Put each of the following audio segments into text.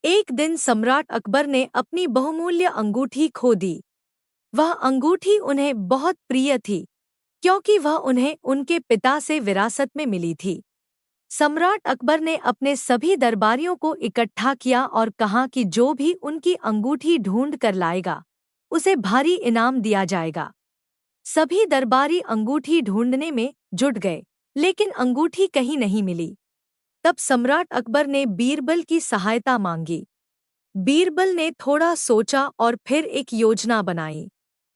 एक दिन सम्राट अकबर ने अपनी बहुमूल्य अंगूठी खो दी। वह अंगूठी उन्हें बहुत प्रिय थी, क्योंकि वह उन्हें उनके पिता से विरासत में मिली थी। सम्राट अकबर ने अपने सभी दरबारियों को इकट्ठा किया और कहा कि जो भी उनकी अंगूठी ढूंढ कर लाएगा, उसे भारी इनाम दिया जाएगा। सभी दरबारी अंगूठी ढूंढने में जुट गए, लेकिन अंगूठी कहीं नहीं मिली। तब सम्राट अकबर ने बीरबल की सहायता मांगी। बीरबल ने थोड़ा सोचा और फिर एक योजना बनाई।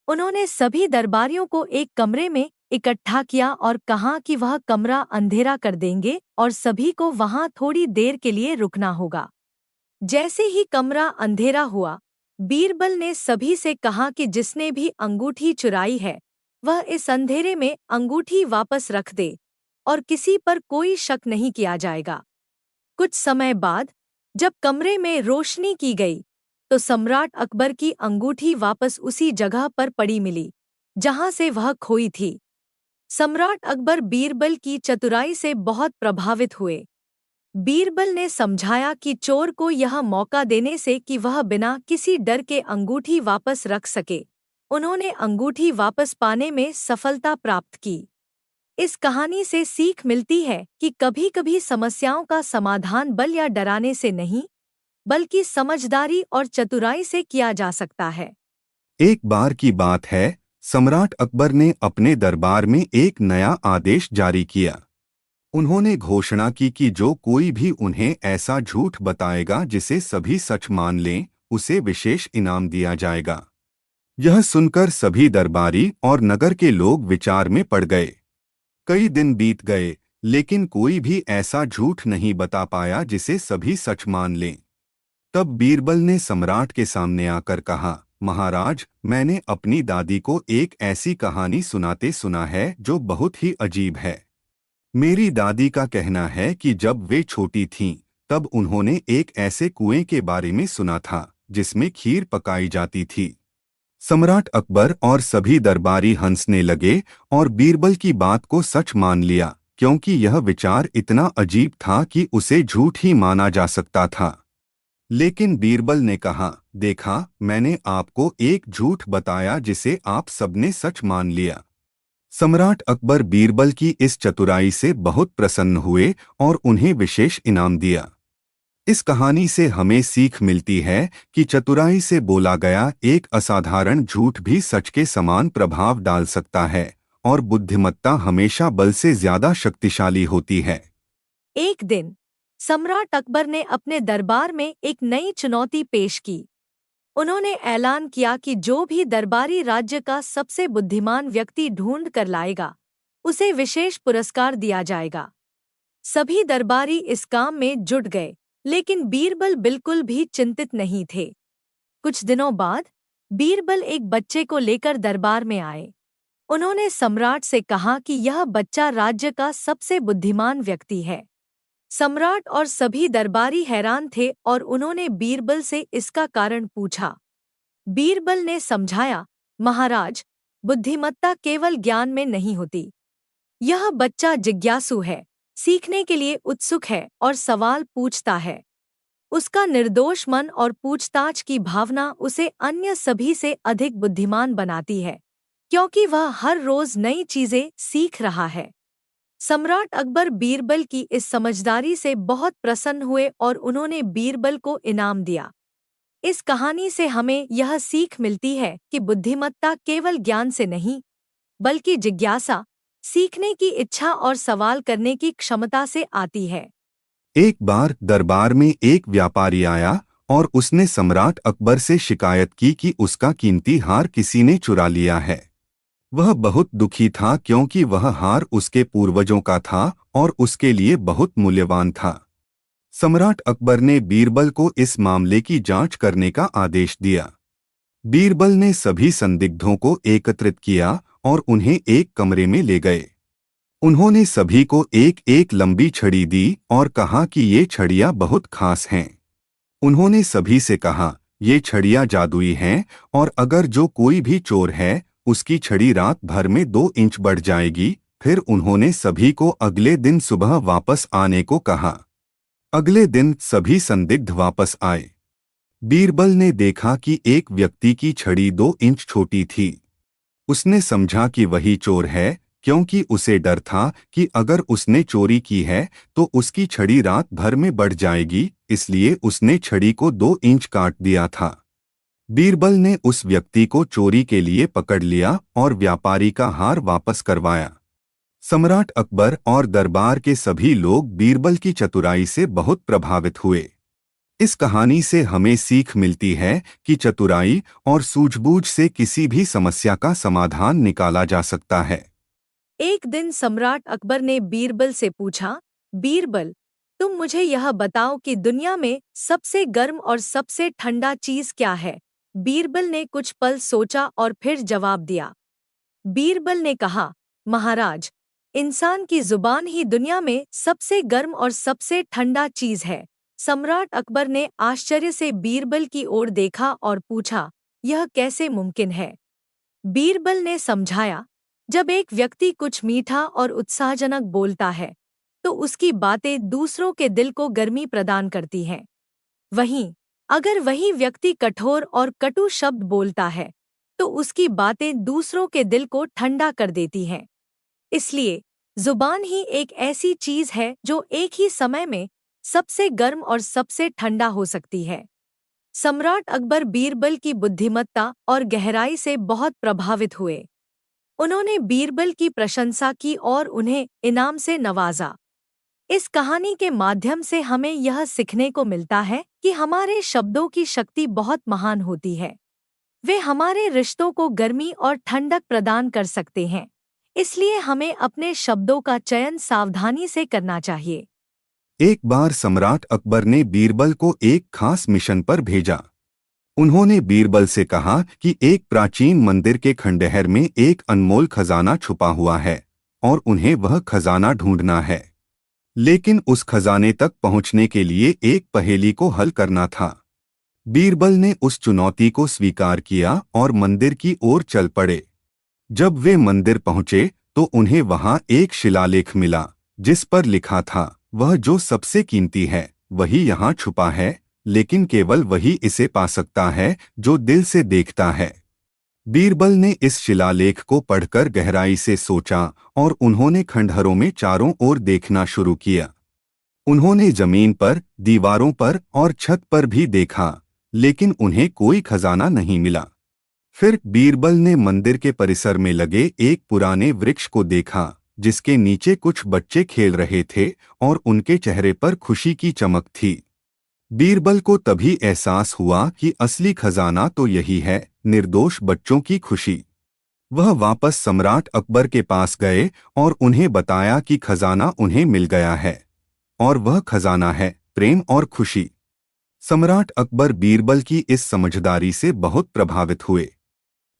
उन्होंने सभी दरबारियों को एक कमरे में इकट्ठा किया और कहा कि वह कमरा अंधेरा कर देंगे और सभी को वहां थोड़ी देर के लिए रुकना होगा। जैसे ही कमरा अंधेरा हुआ, बीरबल ने सभी से कहा कि जिसने भी अंगूठी चुराई है, वह इस अंधेरे में अंगूठी वापस रख दे और किसी पर कोई शक नहीं किया जाएगा। कुछ समय बाद जब कमरे में रोशनी की गई, तो सम्राट अकबर की अंगूठी वापस उसी जगह पर पड़ी मिली जहां से वह खोई थी। सम्राट अकबर बीरबल की चतुराई से बहुत प्रभावित हुए। बीरबल ने समझाया कि चोर को यह मौका देने से कि वह बिना किसी डर के अंगूठी वापस रख सके, उन्होंने अंगूठी वापस पाने में सफलता प्राप्त की। इस कहानी से सीख मिलती है कि कभी-कभी समस्याओं का समाधान बल या डराने से नहीं, बल्कि समझदारी और चतुराई से किया जा सकता है। एक बार की बात है, सम्राट अकबर ने अपने दरबार में एक नया आदेश जारी किया। उन्होंने घोषणा की कि जो कोई भी उन्हें ऐसा झूठ बताएगा जिसे सभी सच मान लें, उसे विशेष इनाम दिया जाएगा। यह सुनकर सभी दरबारी और नगर के लोग विचार में पड़ गए। कई दिन बीत गए, लेकिन कोई भी ऐसा झूठ नहीं बता पाया जिसे सभी सच मान लें। तब बीरबल ने सम्राट के सामने आकर कहा, महाराज, मैंने अपनी दादी को एक ऐसी कहानी सुनाते सुना है जो बहुत ही अजीब है। मेरी दादी का कहना है कि जब वे छोटी थीं, तब उन्होंने एक ऐसे कुएं के बारे में सुना था जिसमें खीर पकाई जाती थी। सम्राट अकबर और सभी दरबारी हंसने लगे और बीरबल की बात को सच मान लिया, क्योंकि यह विचार इतना अजीब था कि उसे झूठ ही माना जा सकता था। लेकिन बीरबल ने कहा, देखा, मैंने आपको एक झूठ बताया जिसे आप सबने सच मान लिया। सम्राट अकबर बीरबल की इस चतुराई से बहुत प्रसन्न हुए और उन्हें विशेष इनाम दिया। इस कहानी से हमें सीख मिलती है कि चतुराई से बोला गया एक असाधारण झूठ भी सच के समान प्रभाव डाल सकता है और बुद्धिमत्ता हमेशा बल से ज्यादा शक्तिशाली होती है। एक दिन सम्राट अकबर ने अपने दरबार में एक नई चुनौती पेश की। उन्होंने ऐलान किया कि जो भी दरबारी राज्य का सबसे बुद्धिमान व्यक्ति ढूंढ कर लाएगा, उसे विशेष पुरस्कार दिया जाएगा। सभी दरबारी इस काम में जुट गए, लेकिन बीरबल बिल्कुल भी चिंतित नहीं थे। कुछ दिनों बाद बीरबल एक बच्चे को लेकर दरबार में आए। उन्होंने सम्राट से कहा कि यह बच्चा राज्य का सबसे बुद्धिमान व्यक्ति है। सम्राट और सभी दरबारी हैरान थे और उन्होंने बीरबल से इसका कारण पूछा। बीरबल ने समझाया, महाराज, बुद्धिमत्ता केवल ज्ञान में नहीं होती। यह बच्चा जिज्ञासु है, सीखने के लिए उत्सुक है और सवाल पूछता है। उसका निर्दोष मन और पूछताछ की भावना उसे अन्य सभी से अधिक बुद्धिमान बनाती है, क्योंकि वह हर रोज नई चीजें सीख रहा है। सम्राट अकबर बीरबल की इस समझदारी से बहुत प्रसन्न हुए और उन्होंने बीरबल को इनाम दिया। इस कहानी से हमें यह सीख मिलती है कि बुद्धिमत्ता केवल ज्ञान से नहीं, बल्कि जिज्ञासा, सीखने की इच्छा और सवाल करने की क्षमता से आती है। एक बार दरबार में एक व्यापारी आया और उसने सम्राट अकबर से शिकायत की कि उसका कीमती हार किसी ने चुरा लिया है। वह बहुत दुखी था क्योंकि वह हार उसके पूर्वजों का था और उसके लिए बहुत मूल्यवान था। सम्राट अकबर ने बीरबल को इस मामले की जांच करने का आदेश दिया। बीरबल ने सभी संदिग्धों को एकत्रित किया और उन्हें एक कमरे में ले गए। उन्होंने सभी को एक एक लंबी छड़ी दी और कहा कि ये छड़ियाँ बहुत खास हैं। उन्होंने सभी से कहा, ये छड़ियाँ जादुई हैं और अगर जो कोई भी चोर है, उसकी छड़ी रात भर में 2 इंच बढ़ जाएगी। फिर उन्होंने सभी को अगले दिन सुबह वापस आने को कहा। अगले दिन सभी संदिग्ध वापस आए। बीरबल ने देखा कि एक व्यक्ति की छड़ी 2 इंच छोटी थी। उसने समझा कि वही चोर है, क्योंकि उसे डर था कि अगर उसने चोरी की है तो उसकी छड़ी रात भर में बढ़ जाएगी, इसलिए उसने छड़ी को 2 इंच काट दिया था। बीरबल ने उस व्यक्ति को चोरी के लिए पकड़ लिया और व्यापारी का हार वापस करवाया। सम्राट अकबर और दरबार के सभी लोग बीरबल की चतुराई से बहुत प्रभावित हुए। इस कहानी से हमें सीख मिलती है कि चतुराई और सूझबूझ से किसी भी समस्या का समाधान निकाला जा सकता है। एक दिन सम्राट अकबर ने बीरबल से पूछा, बीरबल, तुम मुझे यह बताओ कि दुनिया में सबसे गर्म और सबसे ठंडा चीज क्या है? बीरबल ने कुछ पल सोचा और फिर जवाब दिया। बीरबल ने कहा, महाराज, इंसान की जुबान ही दुनिया में सबसे गर्म और सबसे ठंडा चीज है। सम्राट अकबर ने आश्चर्य से बीरबल की ओर देखा और पूछा, यह कैसे मुमकिन है? बीरबल ने समझाया, जब एक व्यक्ति कुछ मीठा और उत्साहजनक बोलता है तो उसकी बातें दूसरों के दिल को गर्मी प्रदान करती हैं। वहीं अगर वही व्यक्ति कठोर और कटु शब्द बोलता है तो उसकी बातें दूसरों के दिल को ठंडा कर देती हैं। इसलिए जुबान ही एक ऐसी चीज है जो एक ही समय में सबसे गर्म और सबसे ठंडा हो सकती है। सम्राट अकबर बीरबल की बुद्धिमत्ता और गहराई से बहुत प्रभावित हुए। उन्होंने बीरबल की प्रशंसा की और उन्हें इनाम से नवाजा। इस कहानी के माध्यम से हमें यह सीखने को मिलता है कि हमारे शब्दों की शक्ति बहुत महान होती है। वे हमारे रिश्तों को गर्मी और ठंडक प्रदान कर सकते हैं। इसलिए हमें अपने शब्दों का चयन सावधानी से करना चाहिए। एक बार सम्राट अकबर ने बीरबल को एक खास मिशन पर भेजा। उन्होंने बीरबल से कहा कि एक प्राचीन मंदिर के खंडहर में एक अनमोल खजाना छुपा हुआ है और उन्हें वह खजाना ढूंढना है। लेकिन उस खजाने तक पहुंचने के लिए एक पहेली को हल करना था। बीरबल ने उस चुनौती को स्वीकार किया और मंदिर की ओर चल पड़े। जब वे मंदिर पहुंचे तो उन्हें वहां एक शिलालेख मिला, जिस पर लिखा था, वह जो सबसे कीमती है वही यहाँ छुपा है, लेकिन केवल वही इसे पा सकता है जो दिल से देखता है। बीरबल ने इस शिलालेख को पढ़कर गहराई से सोचा और उन्होंने खंडहरों में चारों ओर देखना शुरू किया। उन्होंने जमीन पर, दीवारों पर और छत पर भी देखा, लेकिन उन्हें कोई खजाना नहीं मिला। फिर बीरबल ने मंदिर के परिसर में लगे एक पुराने वृक्ष को देखा, जिसके नीचे कुछ बच्चे खेल रहे थे और उनके चेहरे पर खुशी की चमक थी। बीरबल को तभी एहसास हुआ कि असली खजाना तो यही है, निर्दोष बच्चों की खुशी। वह वापस सम्राट अकबर के पास गए और उन्हें बताया कि खजाना उन्हें मिल गया है और वह खजाना है प्रेम और खुशी। सम्राट अकबर बीरबल की इस समझदारी से बहुत प्रभावित हुए।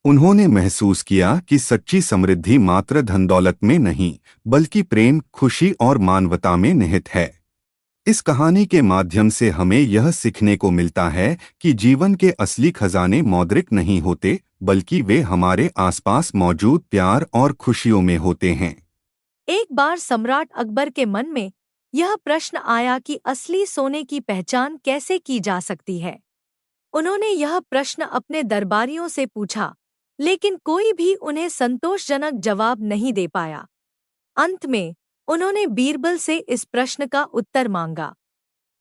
उन्होंने महसूस किया कि सच्ची समृद्धि मात्र धन दौलत में नहीं, बल्कि प्रेम, खुशी और मानवता में निहित है। इस कहानी के माध्यम से हमें यह सीखने को मिलता है कि जीवन के असली खजाने मौद्रिक नहीं होते, बल्कि वे हमारे आसपास मौजूद प्यार और खुशियों में होते हैं। एक बार सम्राट अकबर के मन में यह प्रश्न आया कि असली सोने की पहचान कैसे की जा सकती है। उन्होंने यह प्रश्न अपने दरबारियों से पूछा, लेकिन कोई भी उन्हें संतोषजनक जवाब नहीं दे पाया। अंत में उन्होंने बीरबल से इस प्रश्न का उत्तर मांगा।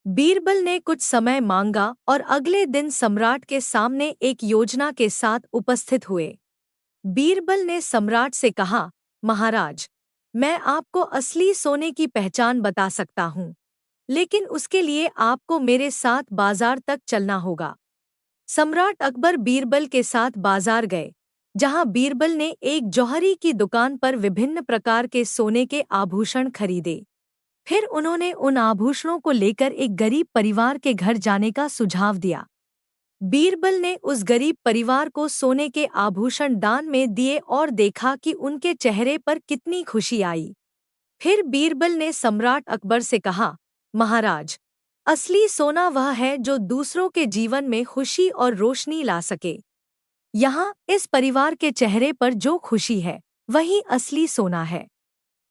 बीरबल ने कुछ समय मांगा और अगले दिन सम्राट के सामने एक योजना के साथ उपस्थित हुए। बीरबल ने सम्राट से कहा, महाराज, मैं आपको असली सोने की पहचान बता सकता हूँ, लेकिन उसके लिए आपको मेरे साथ बाजार तक चलना होगा। सम्राट अकबर बीरबल के साथ बाजार गए, जहां बीरबल ने एक जौहरी की दुकान पर विभिन्न प्रकार के सोने के आभूषण खरीदे। फिर उन्होंने उन आभूषणों को लेकर एक गरीब परिवार के घर जाने का सुझाव दिया। बीरबल ने उस गरीब परिवार को सोने के आभूषण दान में दिए और देखा कि उनके चेहरे पर कितनी खुशी आई। फिर बीरबल ने सम्राट अकबर से कहा, महाराज, असली सोना वह है जो दूसरों के जीवन में खुशी और रोशनी ला सके। यहाँ इस परिवार के चेहरे पर जो खुशी है, वही असली सोना है।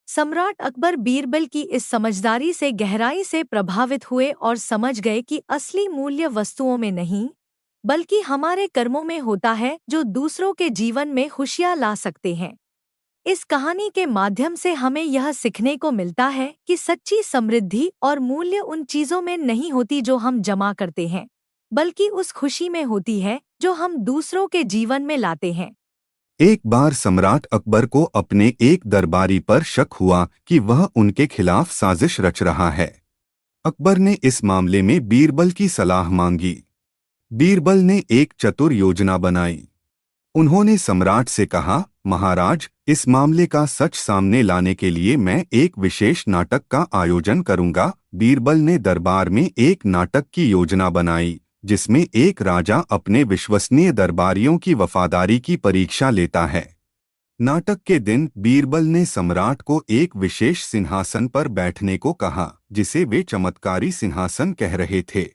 सम्राट अकबर बीरबल की इस समझदारी से गहराई से प्रभावित हुए और समझ गए कि असली मूल्य वस्तुओं में नहीं, बल्कि हमारे कर्मों में होता है जो दूसरों के जीवन में खुशियाँ ला सकते हैं। इस कहानी के माध्यम से हमें यह सीखने को मिलता है कि सच्ची समृद्धि और मूल्य उन चीज़ों में नहीं होती जो हम जमा करते हैं, बल्कि उस खुशी में होती है जो हम दूसरों के जीवन में लाते हैं। एक बार सम्राट अकबर को अपने एक दरबारी पर शक हुआ कि वह उनके खिलाफ साजिश रच रहा है। अकबर ने इस मामले में बीरबल की सलाह मांगी। बीरबल ने एक चतुर योजना बनाई। उन्होंने सम्राट से कहा, महाराज, इस मामले का सच सामने लाने के लिए मैं एक विशेष नाटक का आयोजन करूंगा। बीरबल ने दरबार में एक नाटक की योजना बनाई जिसमें एक राजा अपने विश्वसनीय दरबारियों की वफादारी की परीक्षा लेता है। नाटक के दिन बीरबल ने सम्राट को एक विशेष सिंहासन पर बैठने को कहा जिसे वे चमत्कारी सिंहासन कह रहे थे।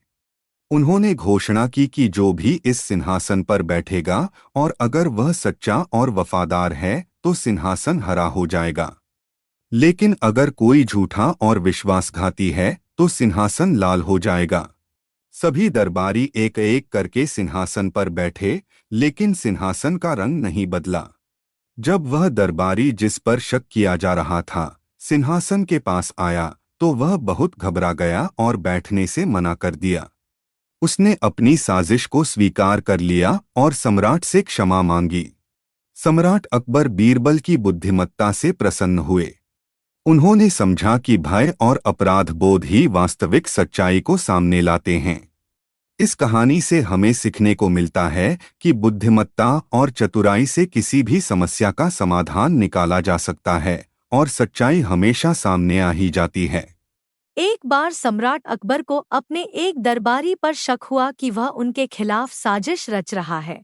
उन्होंने घोषणा की कि जो भी इस सिंहासन पर बैठेगा और अगर वह सच्चा और वफादार है तो सिंहासन हरा हो जाएगा, लेकिन अगर कोई झूठा और विश्वासघाती है तो सिंहासन लाल हो जाएगा। सभी दरबारी एक एक करके सिंहासन पर बैठे, लेकिन सिंहासन का रंग नहीं बदला। जब वह दरबारी जिस पर शक किया जा रहा था सिंहासन के पास आया तो वह बहुत घबरा गया और बैठने से मना कर दिया। उसने अपनी साजिश को स्वीकार कर लिया और सम्राट से क्षमा मांगी। सम्राट अकबर बीरबल की बुद्धिमत्ता से प्रसन्न हुए। उन्होंने समझा कि भय और अपराध बोध ही वास्तविक सच्चाई को सामने लाते हैं। इस कहानी से हमें सीखने को मिलता है कि बुद्धिमत्ता और चतुराई से किसी भी समस्या का समाधान निकाला जा सकता है और सच्चाई हमेशा सामने आ ही जाती है। एक बार सम्राट अकबर को अपने एक दरबारी पर शक हुआ कि वह उनके खिलाफ साजिश रच रहा है।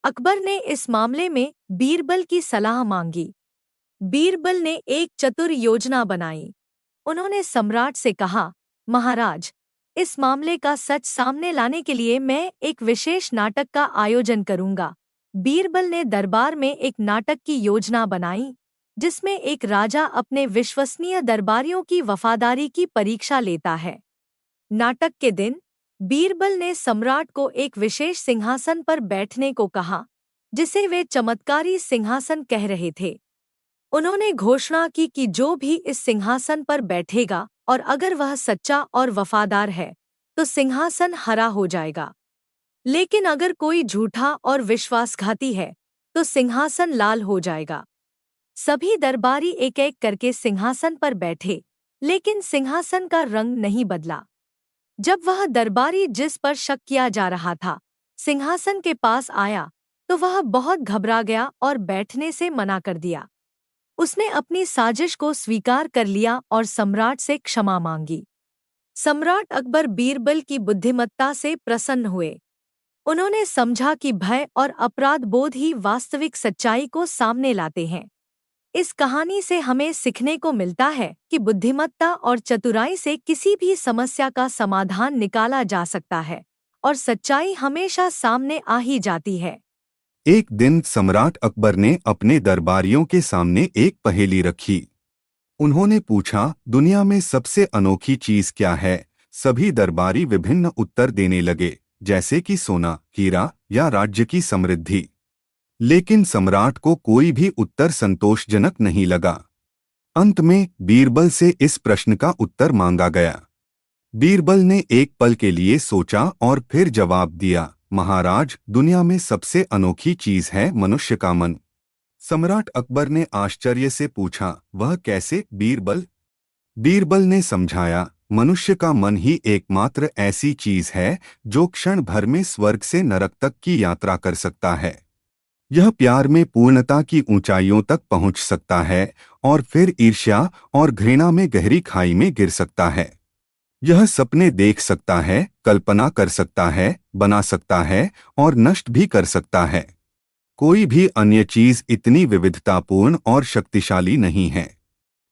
अकबर ने इस मामले में बीरबल की सलाह मांगी। बीरबल ने एक चतुर योजना बनाई। उन्होंने सम्राट से कहा, महाराज, इस मामले का सच सामने लाने के लिए मैं एक विशेष नाटक का आयोजन करूंगा। बीरबल ने दरबार में एक नाटक की योजना बनाई जिसमें एक राजा अपने विश्वसनीय दरबारियों की वफादारी की परीक्षा लेता है। नाटक के दिन बीरबल ने सम्राट को एक विशेष सिंहासन पर बैठने को कहा जिसे वे चमत्कारी सिंहासन कह रहे थे। उन्होंने घोषणा की कि जो भी इस सिंहासन पर बैठेगा और अगर वह सच्चा और वफादार है तो सिंहासन हरा हो जाएगा, लेकिन अगर कोई झूठा और विश्वासघाती है तो सिंहासन लाल हो जाएगा। सभी दरबारी एक एक करके सिंहासन पर बैठे, लेकिन सिंहासन का रंग नहीं बदला। जब वह दरबारी जिस पर शक किया जा रहा था सिंहासन के पास आया तो वह बहुत घबरा गया और बैठने से मना कर दिया। उसने अपनी साजिश को स्वीकार कर लिया और सम्राट से क्षमा मांगी। सम्राट अकबर बीरबल की बुद्धिमत्ता से प्रसन्न हुए। उन्होंने समझा कि भय और अपराध बोध ही वास्तविक सच्चाई को सामने लाते हैं। इस कहानी से हमें सीखने को मिलता है कि बुद्धिमत्ता और चतुराई से किसी भी समस्या का समाधान निकाला जा सकता है और सच्चाई हमेशा सामने आ ही जाती है। एक दिन सम्राट अकबर ने अपने दरबारियों के सामने एक पहेली रखी। उन्होंने पूछा, दुनिया में सबसे अनोखी चीज क्या है? सभी दरबारी विभिन्न उत्तर देने लगे, जैसे कि सोना, हीरा या राज्य की समृद्धि। लेकिन सम्राट को कोई भी उत्तर संतोषजनक नहीं लगा। अंत में बीरबल से इस प्रश्न का उत्तर मांगा गया। बीरबल ने एक पल के लिए सोचा और फिर जवाब दिया, महाराज, दुनिया में सबसे अनोखी चीज है मनुष्य का मन। सम्राट अकबर ने आश्चर्य से पूछा, वह कैसे बीरबल? बीरबल ने समझाया, मनुष्य का मन ही एकमात्र ऐसी चीज है जो क्षण भर में स्वर्ग से नरक तक की यात्रा कर सकता है। यह प्यार में पूर्णता की ऊंचाइयों तक पहुंच सकता है और फिर ईर्ष्या और घृणा में गहरी खाई में गिर सकता है। यह सपने देख सकता है, कल्पना कर सकता है, बना सकता है और नष्ट भी कर सकता है। कोई भी अन्य चीज इतनी विविधतापूर्ण और शक्तिशाली नहीं है।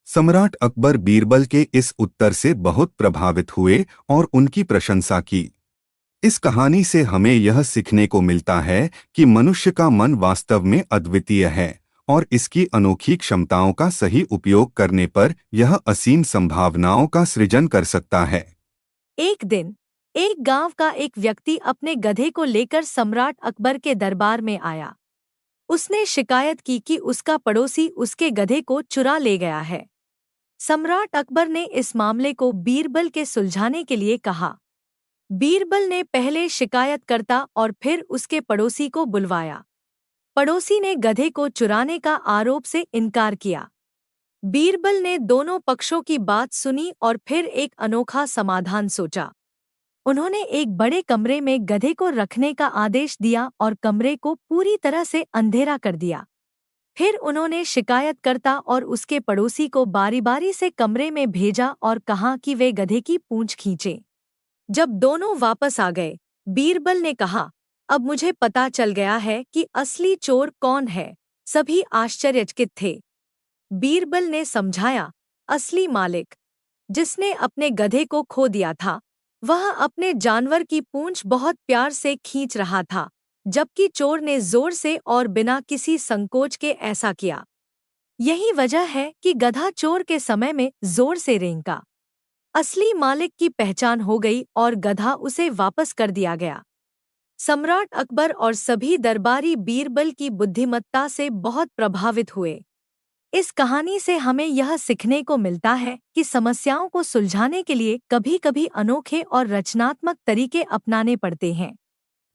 सम्राट अकबर बीरबल के इस उत्तर से बहुत प्रभावित हुए और उनकी प्रशंसा की। इस कहानी से हमें यह सीखने को मिलता है कि मनुष्य का मन वास्तव में अद्वितीय है और इसकी अनोखी क्षमताओं का सही उपयोग करने पर यह असीम संभावनाओं का सृजन कर सकता है। एक दिन एक गांव का एक व्यक्ति अपने गधे को लेकर सम्राट अकबर के दरबार में आया। उसने शिकायत की कि उसका पड़ोसी उसके गधे को चुरा ले गया है। सम्राट अकबर ने इस मामले को बीरबल के सुलझाने के लिए कहा। बीरबल ने पहले शिकायतकर्ता और फिर उसके पड़ोसी को बुलवाया। पड़ोसी ने गधे को चुराने का आरोप से इनकार किया। बीरबल ने दोनों पक्षों की बात सुनी और फिर एक अनोखा समाधान सोचा। उन्होंने एक बड़े कमरे में गधे को रखने का आदेश दिया और कमरे को पूरी तरह से अंधेरा कर दिया। फिर उन्होंने शिकायतकर्ता और उसके पड़ोसी को बारी-बारी से कमरे में भेजा और कहा कि वे गधे की पूंछ खींचें। जब दोनों वापस आ गए, बीरबल ने कहा, अब मुझे पता चल गया है कि असली चोर कौन है। सभी आश्चर्यचकित थे। बीरबल ने समझाया, असली मालिक, जिसने अपने गधे को खो दिया था, वह अपने जानवर की पूंछ बहुत प्यार से खींच रहा था, जबकि चोर ने जोर से और बिना किसी संकोच के ऐसा किया। यही वजह है कि गधा चोर के समय में जोर से रेंका। असली मालिक की पहचान हो गई और गधा उसे वापस कर दिया गया। सम्राट अकबर और सभी दरबारी बीरबल की बुद्धिमत्ता से बहुत प्रभावित हुए। इस कहानी से हमें यह सीखने को मिलता है कि समस्याओं को सुलझाने के लिए कभी-कभी अनोखे और रचनात्मक तरीके अपनाने पड़ते हैं।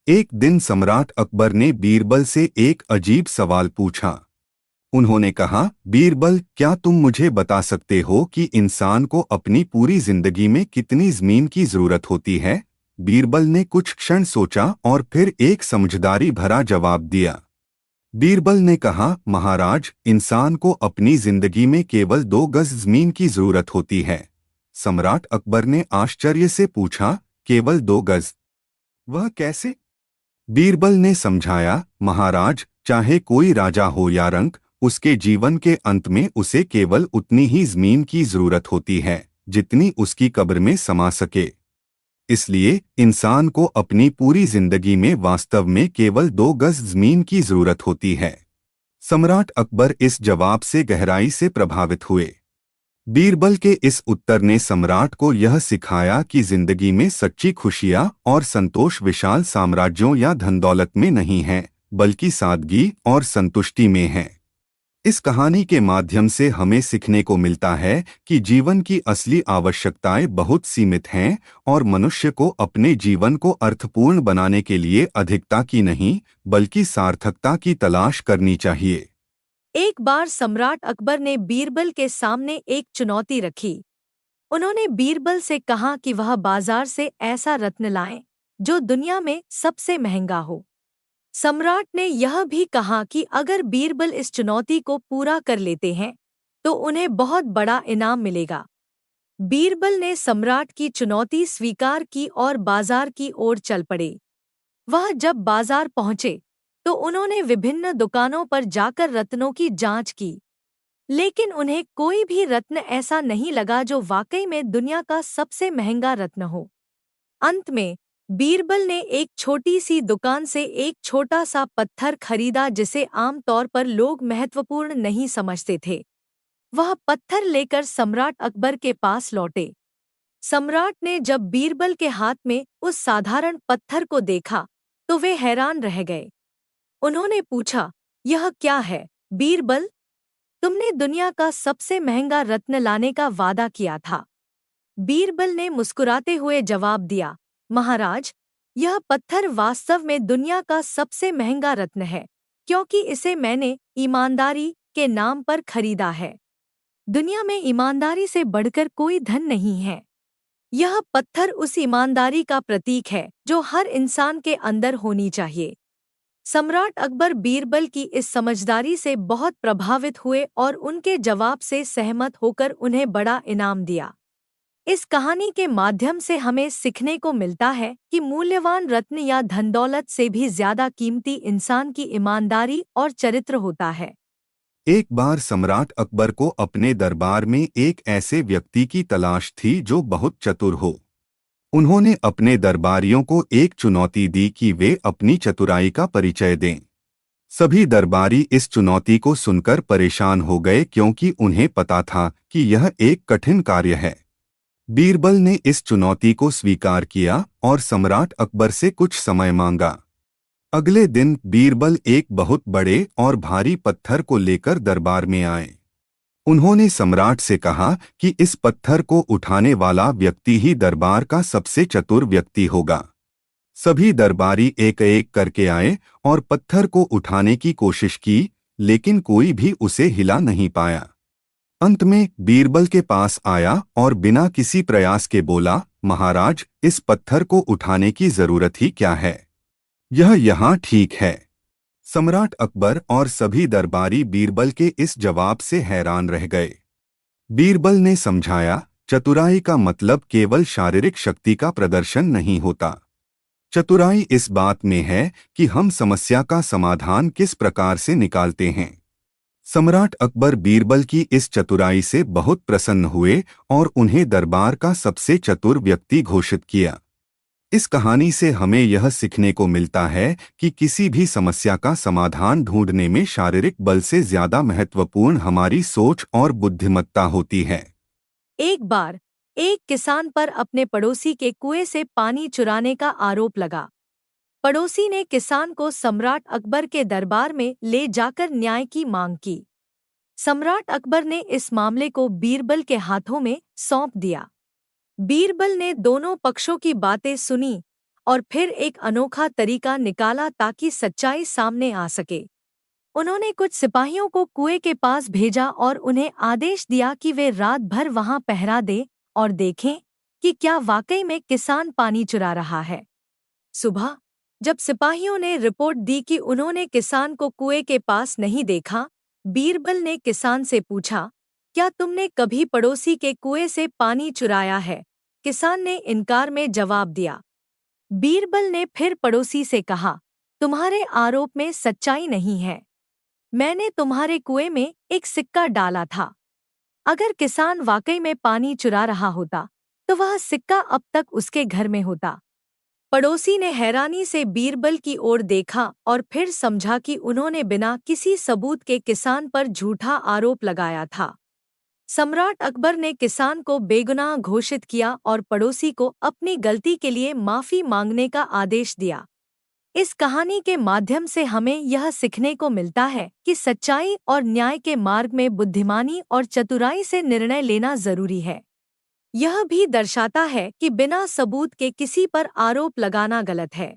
एक दिन सम्राट अकबर ने बीरबल से एक अजीब सवाल पूछा। उन्होंने कहा, बीरबल, क्या तुम मुझे बता सकते हो कि इंसान को अपनी पूरी जिंदगी में कितनी जमीन की जरूरत होती है? बीरबल ने कुछ क्षण सोचा और फिर एक समझदारी भरा जवाब दिया। बीरबल ने कहा, महाराज, इंसान को अपनी जिंदगी में केवल 2 गज जमीन की जरूरत होती है। सम्राट अकबर ने आश्चर्य से पूछा, केवल 2 गज? वह कैसे? बीरबल ने समझाया, महाराज, चाहे कोई राजा हो या रंक, उसके जीवन के अंत में उसे केवल उतनी ही जमीन की जरूरत होती है जितनी उसकी कब्र में समा सके। इसलिए इंसान को अपनी पूरी जिंदगी में वास्तव में केवल 2 गज जमीन की जरूरत होती है। सम्राट अकबर इस जवाब से गहराई से प्रभावित हुए। बीरबल के इस उत्तर ने सम्राट को यह सिखाया कि जिंदगी में सच्ची खुशियां और संतोष विशाल साम्राज्यों या धन दौलत में नहीं है, बल्कि सादगी और संतुष्टि में है। इस कहानी के माध्यम से हमें सीखने को मिलता है कि जीवन की असली आवश्यकताएं बहुत सीमित हैं और मनुष्य को अपने जीवन को अर्थपूर्ण बनाने के लिए अधिकता की नहीं, बल्कि सार्थकता की तलाश करनी चाहिए। एक बार सम्राट अकबर ने बीरबल के सामने एक चुनौती रखी। उन्होंने बीरबल से कहा कि वह बाजार से ऐसा रत्न लाएं जो दुनिया में सबसे महंगा हो। सम्राट ने यह भी कहा कि अगर बीरबल इस चुनौती को पूरा कर लेते हैं तो उन्हें बहुत बड़ा इनाम मिलेगा। बीरबल ने सम्राट की चुनौती स्वीकार की और बाजार की ओर चल पड़े। वह जब बाजार पहुंचे तो उन्होंने विभिन्न दुकानों पर जाकर रत्नों की जांच की, लेकिन उन्हें कोई भी रत्न ऐसा नहीं लगा जो वाकई में दुनिया का सबसे महंगा रत्न हो। अंत में बीरबल ने एक छोटी सी दुकान से एक छोटा सा पत्थर खरीदा जिसे आमतौर पर लोग महत्वपूर्ण नहीं समझते थे। वह पत्थर लेकर सम्राट अकबर के पास लौटे। सम्राट ने जब बीरबल के हाथ में उस साधारण पत्थर को देखा तो वे हैरान रह गए। उन्होंने पूछा, यह क्या है बीरबल? तुमने दुनिया का सबसे महंगा रत्न लाने का वादा किया था। बीरबल ने मुस्कुराते हुए जवाब दिया, महाराज, यह पत्थर वास्तव में दुनिया का सबसे महंगा रत्न है, क्योंकि इसे मैंने ईमानदारी के नाम पर खरीदा है। दुनिया में ईमानदारी से बढ़कर कोई धन नहीं है। यह पत्थर उस ईमानदारी का प्रतीक है जो हर इंसान के अंदर होनी चाहिए। सम्राट अकबर बीरबल की इस समझदारी से बहुत प्रभावित हुए और उनके जवाब से सहमत होकर उन्हें बड़ा इनाम दिया। इस कहानी के माध्यम से हमें सीखने को मिलता है कि मूल्यवान रत्न या धन दौलत से भी ज्यादा कीमती इंसान की ईमानदारी और चरित्र होता है। एक बार सम्राट अकबर को अपने दरबार में एक ऐसे व्यक्ति की तलाश थी जो बहुत चतुर हो। उन्होंने अपने दरबारियों को एक चुनौती दी कि वे अपनी चतुराई का परिचय दें। सभी दरबारी इस चुनौती को सुनकर परेशान हो गए क्योंकि उन्हें पता था कि यह एक कठिन कार्य है। बीरबल ने इस चुनौती को स्वीकार किया और सम्राट अकबर से कुछ समय मांगा। अगले दिन बीरबल एक बहुत बड़े और भारी पत्थर को लेकर दरबार में आए। उन्होंने सम्राट से कहा कि इस पत्थर को उठाने वाला व्यक्ति ही दरबार का सबसे चतुर व्यक्ति होगा। सभी दरबारी एक एक करके आए और पत्थर को उठाने की कोशिश की, लेकिन कोई भी उसे हिला नहीं पाया। अंत में बीरबल के पास आया और बिना किसी प्रयास के बोला, महाराज, इस पत्थर को उठाने की जरूरत ही क्या है? यह यहाँ ठीक है। सम्राट अकबर और सभी दरबारी बीरबल के इस जवाब से हैरान रह गए। बीरबल ने समझाया, चतुराई का मतलब केवल शारीरिक शक्ति का प्रदर्शन नहीं होता। चतुराई इस बात में है कि हम समस्या का समाधान किस प्रकार से निकालते हैं। सम्राट अकबर बीरबल की इस चतुराई से बहुत प्रसन्न हुए और उन्हें दरबार का सबसे चतुर व्यक्ति घोषित किया। इस कहानी से हमें यह सीखने को मिलता है कि किसी भी समस्या का समाधान ढूंढने में शारीरिक बल से ज्यादा महत्वपूर्ण हमारी सोच और बुद्धिमत्ता होती है। एक बार एक किसान पर अपने पड़ोसी के कुएं से पानी चुराने का आरोप लगा। पड़ोसी ने किसान को सम्राट अकबर के दरबार में ले जाकर न्याय की मांग की। सम्राट अकबर ने इस मामले को बीरबल के हाथों में सौंप दिया। बीरबल ने दोनों पक्षों की बातें सुनी और फिर एक अनोखा तरीका निकाला ताकि सच्चाई सामने आ सके। उन्होंने कुछ सिपाहियों को कुएं के पास भेजा और उन्हें आदेश दिया कि वे रात भर वहां पहरा दें और देखें कि क्या वाकई में किसान पानी चुरा रहा है। सुबह जब सिपाहियों ने रिपोर्ट दी कि उन्होंने किसान को कुएं के पास नहीं देखा, बीरबल ने किसान से पूछा, क्या तुमने कभी पड़ोसी के कुएं से पानी चुराया है? किसान ने इनकार में जवाब दिया। बीरबल ने फिर पड़ोसी से कहा, तुम्हारे आरोप में सच्चाई नहीं है। मैंने तुम्हारे कुएं में एक सिक्का डाला था। अगर किसान वाकई में पानी चुरा रहा होता तो वह सिक्का अब तक उसके घर में होता। पड़ोसी ने हैरानी से बीरबल की ओर देखा और फिर समझा कि उन्होंने बिना किसी सबूत के किसान पर झूठा आरोप लगाया था। सम्राट अकबर ने किसान को बेगुनाह घोषित किया और पड़ोसी को अपनी गलती के लिए माफी मांगने का आदेश दिया। इस कहानी के माध्यम से हमें यह सीखने को मिलता है कि सच्चाई और न्याय के मार्ग में बुद्धिमानी और चतुराई से निर्णय लेना जरूरी है। यह भी दर्शाता है कि बिना सबूत के किसी पर आरोप लगाना गलत है।